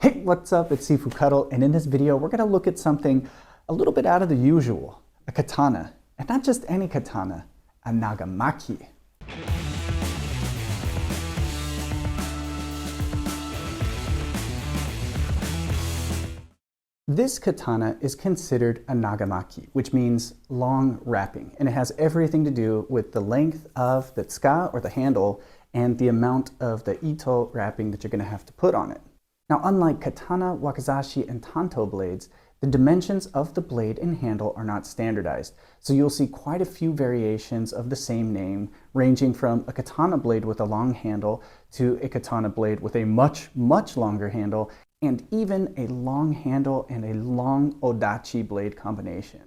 Hey, what's up? It's Sifu Cuddle, and in this video, we're going to look at something a little bit out of the usual, a katana. And not just any katana, a Nagamaki. This katana is considered a Nagamaki, which means long wrapping, and it has everything to do with the length of the tsuka, or the handle, and the amount of the ito wrapping that you're going to have to put on it. Now, unlike katana, wakizashi, and tanto blades, the dimensions of the blade and handle are not standardized, so you'll see quite a few variations of the same name, ranging from a katana blade with a long handle to a katana blade with a much longer handle, and even a long handle and a long odachi blade combination.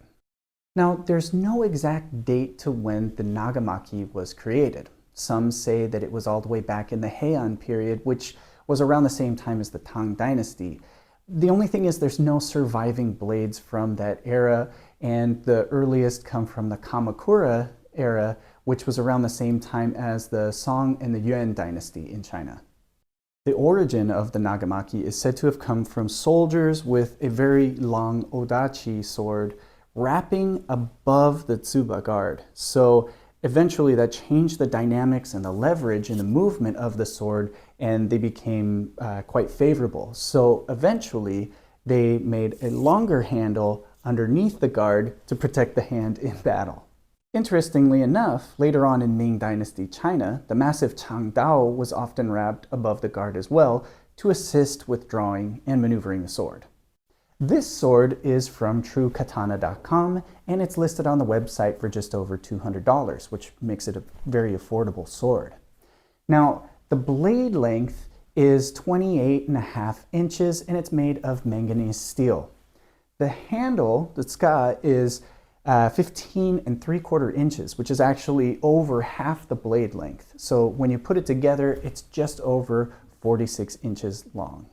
Now, there's no exact date to when the Nagamaki was created. Some say that it was all the way back in the Heian period, which was around the same time as the Tang Dynasty. The only thing is there's no surviving blades from that era, and the earliest come from the Kamakura era, which was around the same time as the Song and the Yuan Dynasty in China. The origin of the Nagamaki is said to have come from soldiers with a very long odachi sword wrapping above the tsuba guard. So eventually that changed the dynamics and the leverage and the movement of the sword, and they became quite favorable. So eventually they made a longer handle underneath the guard to protect the hand in battle. Interestingly enough, later on in Ming Dynasty China, the massive Zhanmadao was often wrapped above the guard as well to assist with drawing and maneuvering the sword. This sword is from Truekatana.com, and it's listed on the website for just over $200, which makes it a very affordable sword. Now, the blade length is 28.5 inches, and it's made of manganese steel. The handle, the tsuka, is 15 3/4 inches, which is actually over half the blade length. So when you put it together, it's just over 46 inches long.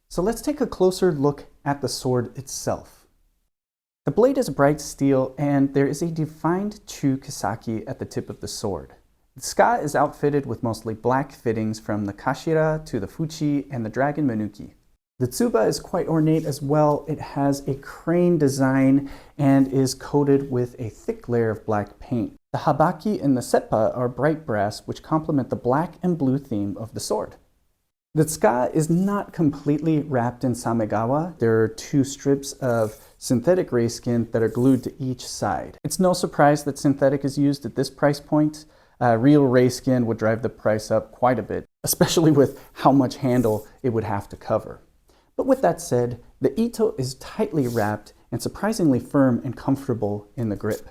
So let's take a closer look at the sword itself. The blade is bright steel, and there is a defined chu kisaki at the tip of the sword. The tsuka is outfitted with mostly black fittings from the kashira to the fuchi and the dragon menuki. The tsuba is quite ornate as well. It has a crane design and is coated with a thick layer of black paint. The habaki and the seppa are bright brass, which complement the black and blue theme of the sword. The tsuka is not completely wrapped in samegawa. There are two strips of synthetic rayskin that are glued to each side. It's no surprise that synthetic is used at this price point. Real rayskin would drive the price up quite a bit, especially with how much handle it would have to cover. But with that said, the ito is tightly wrapped and surprisingly firm and comfortable in the grip.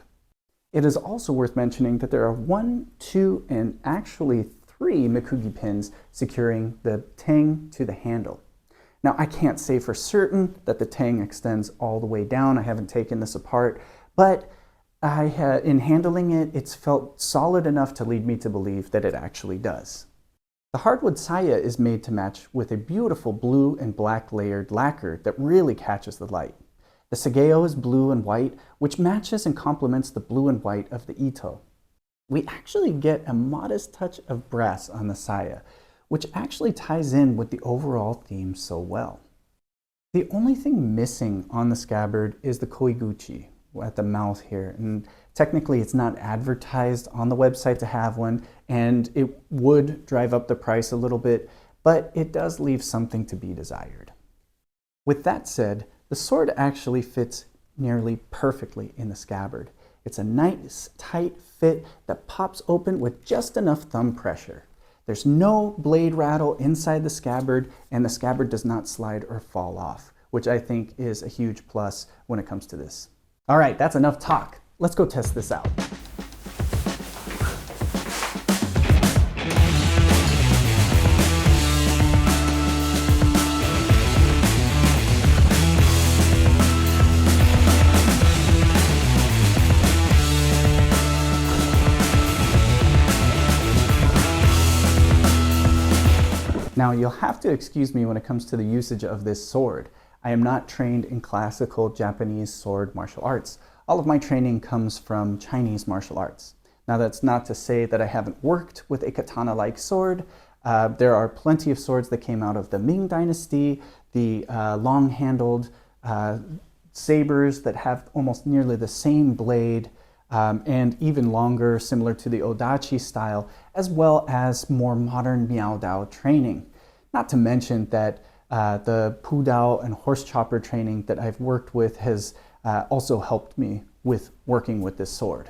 It is also worth mentioning that there are 1, 2, and actually 3 mikugi pins securing the tang to the handle. Now, I can't say for certain that the tang extends all the way down. I haven't taken this apart, but in handling it, it's felt solid enough to lead me to believe that it actually does. The hardwood saya is made to match with a beautiful blue and black layered lacquer that really catches the light. The sageo is blue and white, which matches and complements the blue and white of the ito. We actually get a modest touch of brass on the saya, which actually ties in with the overall theme so well. The only thing missing on the scabbard is the koiguchi at the mouth here, and technically it's not advertised on the website to have one, and it would drive up the price a little bit, but it does leave something to be desired. With that said, the sword actually fits nearly perfectly in the scabbard. It's a nice, tight fit that pops open with just enough thumb pressure. There's no blade rattle inside the scabbard, and the scabbard does not slide or fall off, which I think is a huge plus when it comes to this. All right, that's enough talk. Let's go test this out. Now, you'll have to excuse me when it comes to the usage of this sword. I am not trained in classical Japanese sword martial arts. All of my training comes from Chinese martial arts. Now, that's not to say that I haven't worked with a katana-like sword. There are plenty of swords that came out of the Ming Dynasty, the long-handled sabers that have almost nearly the same blade, and even longer, similar to the odachi style, as well as more modern Miaodao training. Not to mention that the pudao and horse chopper training that I've worked with has also helped me with working with this sword.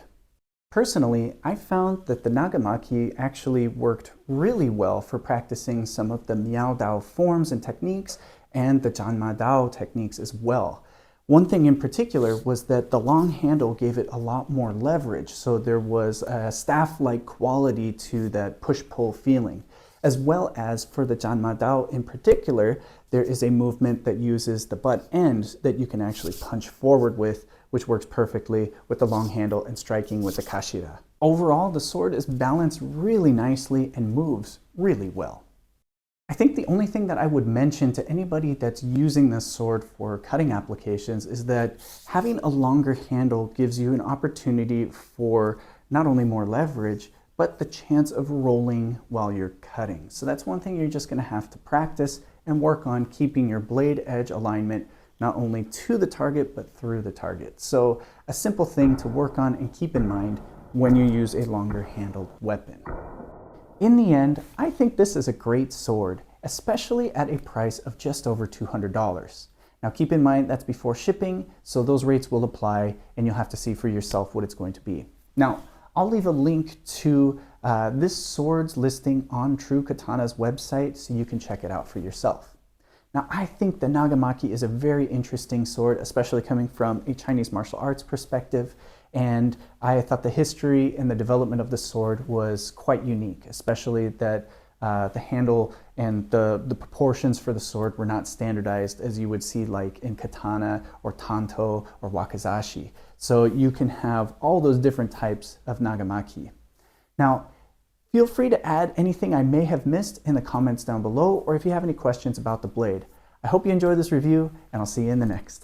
Personally, I found that the Nagamaki actually worked really well for practicing some of the Miaodao forms and techniques and the Zhanmadao techniques as well. One thing in particular was that the long handle gave it a lot more leverage, so there was a staff-like quality to that push-pull feeling. As well as for the Zhanmadao in particular, there is a movement that uses the butt end that you can actually punch forward with, which works perfectly with the long handle and striking with the kashira. Overall, the sword is balanced really nicely and moves really well. I think the only thing that I would mention to anybody that's using this sword for cutting applications is that having a longer handle gives you an opportunity for not only more leverage, but the chance of rolling while you're cutting. So that's one thing you're just going to have to practice and work on, keeping your blade edge alignment not only to the target, but through the target. So a simple thing to work on and keep in mind when you use a longer handled weapon. In the end, I think this is a great sword, especially at a price of just over $200. Now keep in mind that's before shipping, so those rates will apply and you'll have to see for yourself what it's going to be. Now, I'll leave a link to this sword's listing on Truekatana's website so you can check it out for yourself. Now, I think the Nagamaki is a very interesting sword, especially coming from a Chinese martial arts perspective, and I thought the history and the development of the sword was quite unique, especially that the handle and the proportions for the sword were not standardized as you would see like in katana or tanto or wakizashi. So you can have all those different types of Nagamaki. Now, feel free to add anything I may have missed in the comments down below, or if you have any questions about the blade. I hope you enjoyed this review, and I'll see you in the next.